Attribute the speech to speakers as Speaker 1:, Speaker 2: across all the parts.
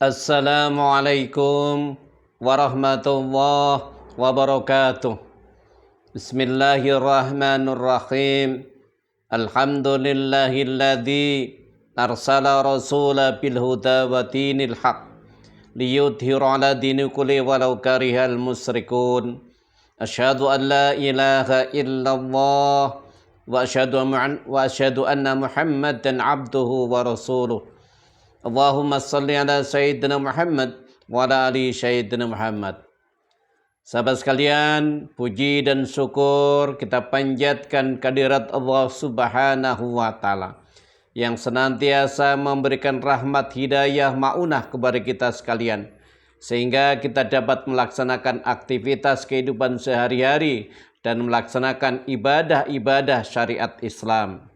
Speaker 1: Assalamualaikum warahmatullahi wabarakatuh. Bismillahirrahmanirrahim. Alhamdulillahilladzi arsala rasula bil huda wa dinil haq liyudhhira 'ala dini kulli walau karihal musyrikun. Asyhadu an la ilaha illallah wa asyhadu anna Muhammadan 'abduhu wa rasuluh. Allahumma salli ala Sayyidina Muhammad wa ala ali Sayyidina Muhammad. Sahabat sekalian, puji dan syukur kita panjatkan kehadirat Allah Subhanahu wa taala yang senantiasa memberikan rahmat hidayah maunah kepada kita sekalian sehingga kita dapat melaksanakan aktivitas kehidupan sehari-hari dan melaksanakan ibadah-ibadah syariat Islam.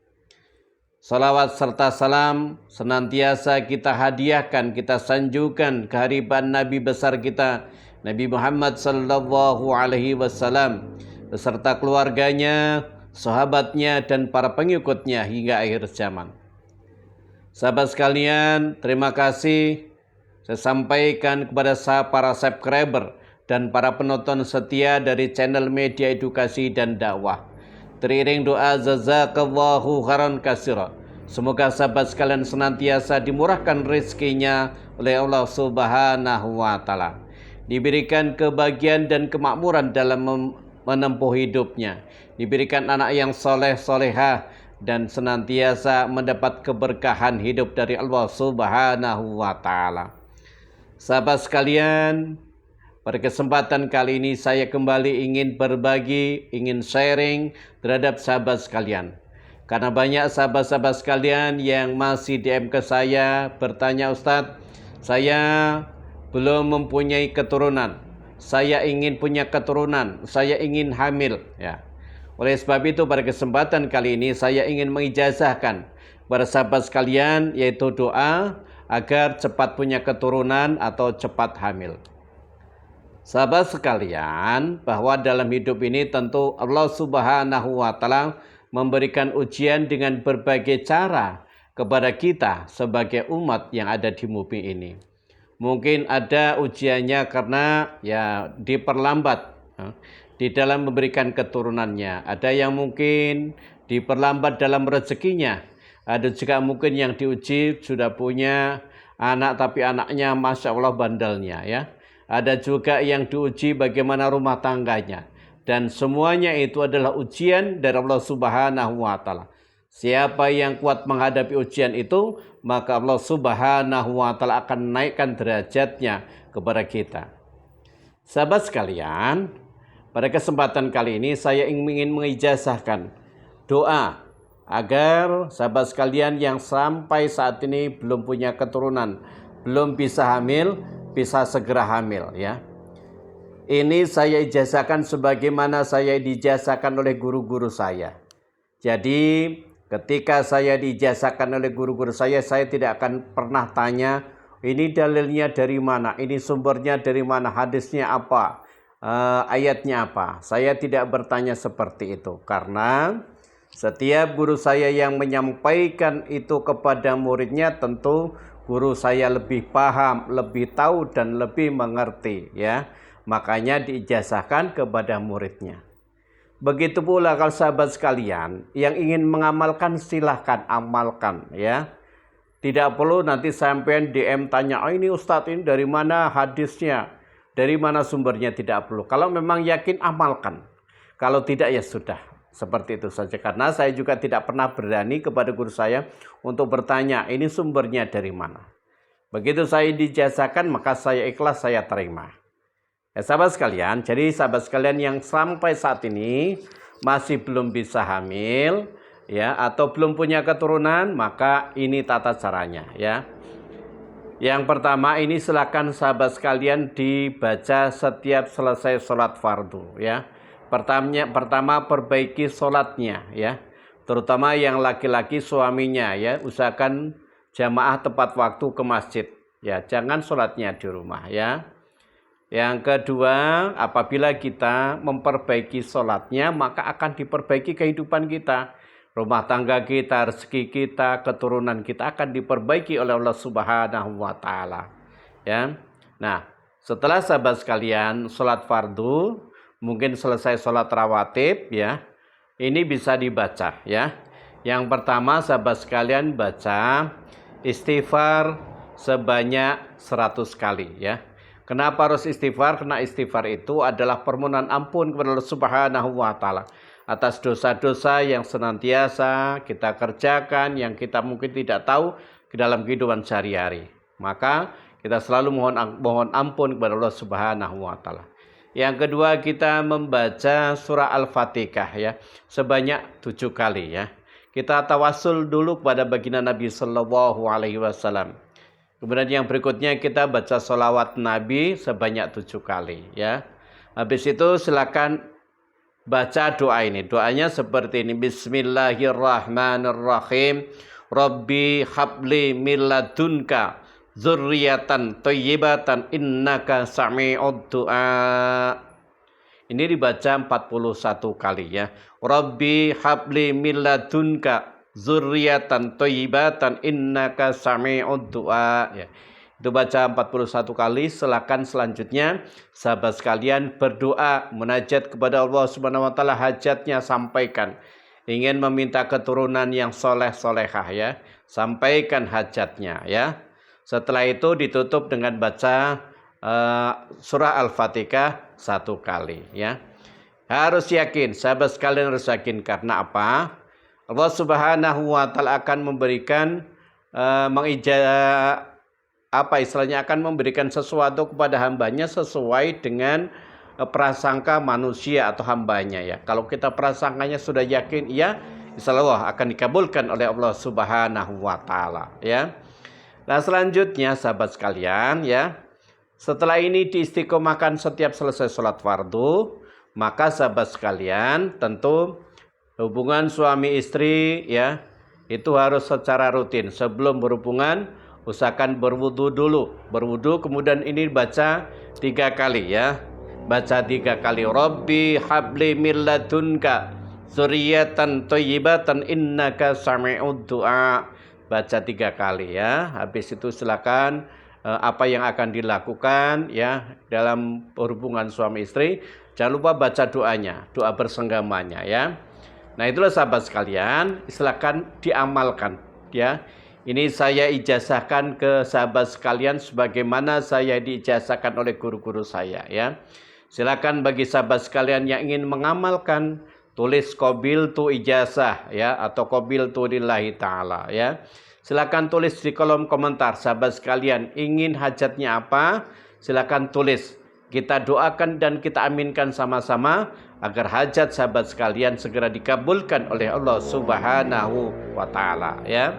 Speaker 1: Salawat serta salam senantiasa kita hadiahkan, kita sanjungkan kehadiran Nabi besar kita, Nabi Muhammad sallallahu alaihi wasallam beserta keluarganya, sahabatnya dan para pengikutnya hingga akhir zaman. Sahabat sekalian, terima kasih saya sampaikan kepada para subscriber dan para penonton setia dari channel media edukasi dan dakwah. Teriring doa jazakallahu khairan katsira. Semoga sahabat sekalian senantiasa dimurahkan rezekinya oleh Allah Subhanahu wa taala. Diberikan kebahagiaan dan kemakmuran dalam menempuh hidupnya. Diberikan anak yang soleh solehah dan senantiasa mendapat keberkahan hidup dari Allah Subhanahu wa taala. Sahabat sekalian, pada kesempatan kali ini saya kembali ingin berbagi, ingin sharing terhadap sahabat sekalian. Karena banyak sahabat-sahabat sekalian yang masih DM ke saya bertanya, Ustadz, saya belum mempunyai keturunan. Saya ingin punya keturunan, saya ingin hamil. Ya. Oleh sebab itu pada kesempatan kali ini saya ingin mengijazahkan kepada sahabat sekalian yaitu doa agar cepat punya keturunan atau cepat hamil. Sahabat sekalian, bahwa dalam hidup ini tentu Allah Subhanahu wa taala memberikan ujian dengan berbagai cara kepada kita sebagai umat yang ada di bumi ini. Mungkin ada ujiannya karena ya diperlambat di dalam memberikan keturunannya. Ada yang mungkin diperlambat dalam rezekinya. Ada juga mungkin yang diuji sudah punya anak tapi anaknya Masya Allah bandelnya ya. Ada juga yang diuji bagaimana rumah tangganya. Dan semuanya itu adalah ujian dari Allah Subhanahu wa taala. Siapa yang kuat menghadapi ujian itu, maka Allah Subhanahu wa taala akan naikkan derajatnya kepada kita. Sahabat sekalian, pada kesempatan kali ini saya ingin mengijazahkan doa agar sahabat sekalian yang sampai saat ini belum punya keturunan, belum bisa hamil, bisa segera hamil ya. Ini saya ijazahkan sebagaimana saya dijazahkan oleh guru-guru saya. Jadi ketika saya dijazahkan oleh guru-guru saya tidak akan pernah tanya ini dalilnya dari mana, ini sumbernya dari mana, hadisnya apa, ayatnya apa. Saya tidak bertanya seperti itu karena setiap guru saya yang menyampaikan itu kepada muridnya tentu guru saya lebih paham, lebih tahu dan lebih mengerti ya. Makanya diijazahkan kepada muridnya. Begitu pula kalau sahabat sekalian yang ingin mengamalkan silahkan amalkan ya. Tidak perlu nanti sampean DM tanya, oh ini Ustadz ini dari mana hadisnya, dari mana sumbernya, tidak perlu. Kalau memang yakin amalkan. Kalau tidak ya sudah. Seperti itu saja. Karena saya juga tidak pernah berani kepada guru saya untuk bertanya ini sumbernya dari mana. Begitu saya dijazahkan maka saya ikhlas, saya terima. Ya, sahabat sekalian, jadi sahabat sekalian yang sampai saat ini masih belum bisa hamil ya atau belum punya keturunan, maka ini tata caranya ya. Yang pertama ini silakan sahabat sekalian dibaca setiap selesai sholat fardu ya. Pertama perbaiki sholatnya ya. Terutama yang laki-laki suaminya ya, usahakan jamaah tepat waktu ke masjid ya, jangan sholatnya di rumah ya. Yang kedua, apabila kita memperbaiki sholatnya, maka akan diperbaiki kehidupan kita. Rumah tangga kita, rezeki kita, keturunan kita akan diperbaiki oleh Allah Subhanahu wa taala. ya. Nah, setelah sahabat sekalian sholat fardu, mungkin selesai sholat rawatib ya, ini bisa dibaca ya. Yang pertama sahabat sekalian baca istighfar sebanyak 100 kali ya. Kenapa harus istighfar? Karena istighfar itu adalah permohonan ampun kepada Allah Subhanahu wa taala atas dosa-dosa yang senantiasa kita kerjakan, yang kita mungkin tidak tahu ke dalam kehidupan sehari-hari. Maka kita selalu mohon ampun kepada Allah Subhanahu wa taala. Yang kedua, kita membaca surah Al-Fatihah ya sebanyak 7 kali ya. Kita tawasul dulu kepada baginda Nabi sallallahu alaihi wasallam. Kemudian yang berikutnya kita baca sholawat Nabi sebanyak 7 kali ya. Habis itu silakan baca doa ini. Doanya seperti ini. Bismillahirrahmanirrahim. Rabbi habli min ladunka dzurriyyatan thayyibatan innaka sami'ud du'a. Ini dibaca 41 kali ya. Rabbi habli min ladunka dzurriyyatan thayyibatan innaka sami'ud du'a ya. Itu baca 41 kali. Silakan selanjutnya sahabat sekalian berdoa munajat kepada Allah Subhanahu wa taala, hajatnya sampaikan. Ingin meminta keturunan yang soleh-solehah ya, sampaikan hajatnya ya. Setelah itu ditutup dengan baca surah Al-Fatihah 1 kali ya. Harus yakin, sahabat sekalian harus yakin. Karena apa? Allah Subhanahu wa taala akan memberikan akan memberikan sesuatu kepada hambanya sesuai dengan prasangka manusia atau hambanya ya. Kalau kita prasangkanya sudah yakin, ya insyaallah akan dikabulkan oleh Allah Subhanahu wa taala ya. Nah, selanjutnya sahabat sekalian ya, setelah ini diistiqomahkan setiap selesai sholat fardu, maka sahabat sekalian tentu hubungan suami istri ya itu harus secara rutin. Sebelum berhubungan usahakan berwudu dulu. Berwudu kemudian ini baca 3 kali ya. Baca 3 kali. Rabbi habli min ladunka dzurriyyatan thayyibatan innaka sami'ud du'a. Baca 3 kali ya. Habis itu silakan apa yang akan dilakukan ya dalam hubungan suami istri, jangan lupa baca doanya, doa bersenggamanya ya. Nah, itulah sahabat sekalian, silakan diamalkan ya. Ini saya ijazahkan ke sahabat sekalian sebagaimana saya diijazahkan oleh guru-guru saya ya. Silakan bagi sahabat sekalian yang ingin mengamalkan, tulis qabiltu ijazah ya atau qabiltu lillahi taala ya. Silakan tulis di kolom komentar sahabat sekalian ingin hajatnya apa? Silakan tulis. Kita doakan dan kita aminkan sama-sama agar hajat sahabat sekalian segera dikabulkan oleh Allah Subhanahu wa taala ya.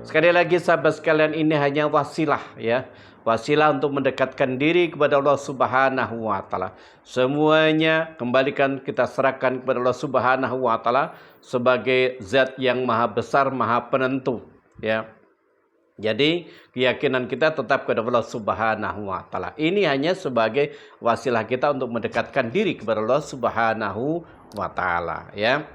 Speaker 1: Sekali lagi sahabat sekalian, ini hanya wasilah ya. Wasilah untuk mendekatkan diri kepada Allah Subhanahu wa taala. Semuanya kembalikan, kita serahkan kepada Allah Subhanahu wa taala sebagai zat yang maha besar, maha penentu ya. Jadi keyakinan kita tetap kepada Allah Subhanahu wa taala. Ini hanya sebagai wasilah kita untuk mendekatkan diri kepada Allah Subhanahu wa taala ya.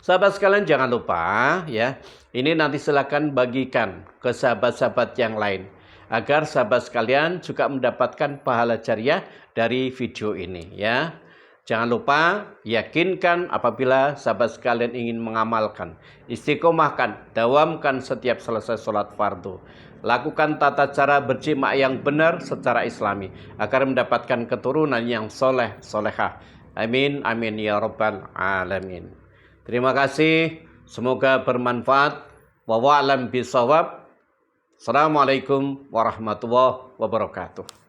Speaker 1: Sahabat sekalian jangan lupa ya. Ini nanti silakan bagikan ke sahabat-sahabat yang lain agar sahabat sekalian juga mendapatkan pahala jariah dari video ini ya. Jangan lupa yakinkan apabila sahabat sekalian ingin mengamalkan, istiqomahkan, dawamkan setiap selesai sholat fardu. Lakukan tata cara berjima yang benar secara islami agar mendapatkan keturunan yang soleh, solehah. Amin, amin ya rabbal alamin. Terima kasih, semoga bermanfaat. Wallahu a'lam bishawab. Assalamualaikum warahmatullahi wabarakatuh.